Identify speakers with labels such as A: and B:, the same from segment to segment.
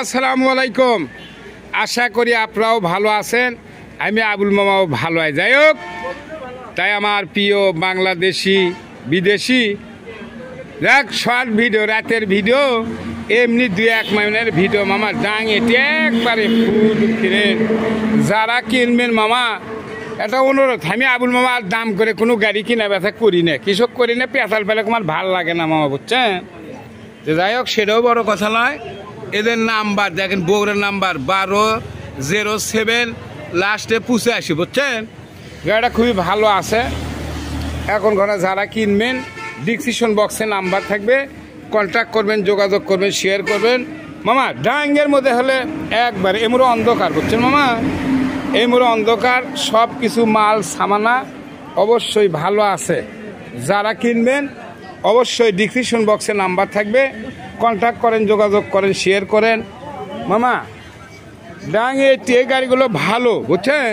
A: আসসালামু আলাইকুম। আশা করি আপনারাও ভালো আছেন। আমি আবুল মামাও ভালো আছি। যাই হোক, তাই আমার প্রিয় বাংলাদেশি বিদেশি দেখ শর্ট ভিডিও, রাতের ভিডিও, এমনি 2-1 মিনিটের ভিডিও মামা ডাং এটি একবারে ফুল ফিরে যারা কিনবেন মামা এটা অনুরোধ। আমি আবুল মামা আর দাম করে কোনো গাড়ি কিনা বেচা করি না, কৃষক করি না, পেঁচাল পেলে আমার ভাল লাগে না মামা, বুঝছেন? যাই হোক, সেটাও বড় কথা নয়। এদের নাম্বার দেখেন, বগুড়ার নাম্বার 1207 লাস্টে 85, বুঝছেন? গাড়িটা খুবই ভালো আছে। এখন ঘরে যারা কিনবেন ডিসক্রিপশন বক্সে নাম্বার থাকবে, কন্ট্যাক্ট করবেন, যোগাযোগ করবেন, শেয়ার করবেন মামা। ডাঙ্গের মধ্যে হলে একবারে এমরো অন্ধকার, বুঝছেন মামা? এমরো অন্ধকার, সব কিছু মাল সামানা অবশ্যই ভালো আছে। যারা কিনবেন অবশ্যই ডিসক্রিপশন বক্সে নাম্বার থাকবে, কন্ট্যাক্ট করেন, যোগাযোগ করেন, শেয়ার করেন মামা। ডাঙে টে গাড়িগুলো ভালো, বুঝছেন?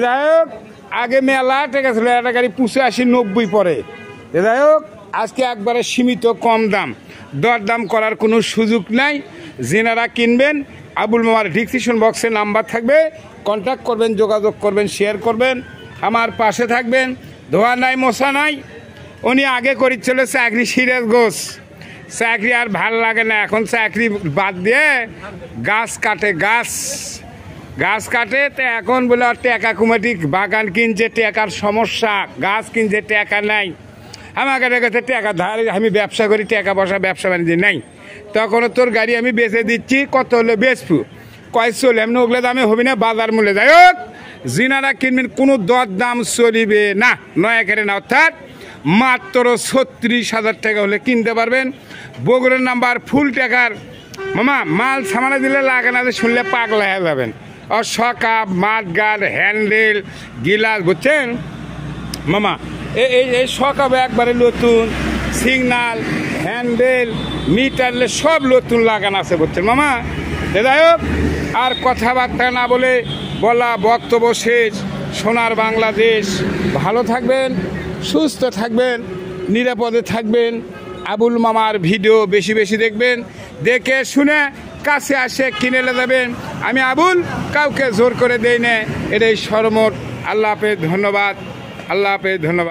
A: যাই হোক, আগে মেলা টাকা ছিল, একটা গাড়ি 85-90 পরে। যাই হোক, আজকে একবারে সীমিত কম দাম, দরদাম করার কোনো সুযোগ নাই। যেনারা কিনবেন আবুল মামার ডিসক্রিপশন বক্সে নাম্বার থাকবে, কন্ট্যাক্ট করবেন, যোগাযোগ করবেন, শেয়ার করবেন, আমার পাশে থাকবেন। ধোয়া নাই মশা নাই। উনি আগে করেছিল চাকরি, সিরাজ ঘোষ। চাকরি আর ভাল লাগে না, এখন চাকরি বাদ দিয়ে গাছ কাটে, গাছ কাটে। তো এখন বলে টাকা কুমাটি বাগান কিনছে, টাকার সমস্যা, গাছ কিনছে, টাকা নাই। আমাকে কাছে টাকা ধার, আমি ব্যবসা করি, টাকা পয়সা ব্যবসা বাণিজ্য নাই। তখন তোর গাড়ি আমি বেচে দিচ্ছি, কত হলে বেচবো, কয় চলে, এমনি ওগুলো দামে হবে না, বাজার মূল্যে। যাই হোক, যিনারা কিনবেন কোনো দর দাম চলিবে না, নয়া কেড়ে না, অর্থাৎ মাত্র 36,000 টাকা হলে কিনতে পারবেন। বগুড়ার নাম্বার ফুল টাকার মামা। মাল সামানা দিলে লাগে না, শুনলে পাগলা হয়ে যাবেন। আর সকাপ, মাঠগার্ড, হ্যান্ডেল, গিলাস, বুঝছেন মামা? এই সকাপে একবারে নতুন, সিগনাল, হ্যান্ডেল, মিটারলে সব নতুন লাগানো আছে, বুঝছেন মামা? যাই হোক, আর কথাবার্তা না বলে বলা বক্তব্য শেষ। সোনার বাংলাদেশ, ভালো থাকবেন, সুস্থ থাকবেন, নিরাপদে থাকবেন। আবুল মামার ভিডিও বেশি বেশি দেখবেন, দেখে শুনে কাছে আসে কিনে যাবেন। আমি আবুল কাউকে জোর করে দেই না, এটাই সরমত। আল্লাহ হাফেজ, ধন্যবাদ। আল্লাহ হাফেজ, ধন্যবাদ।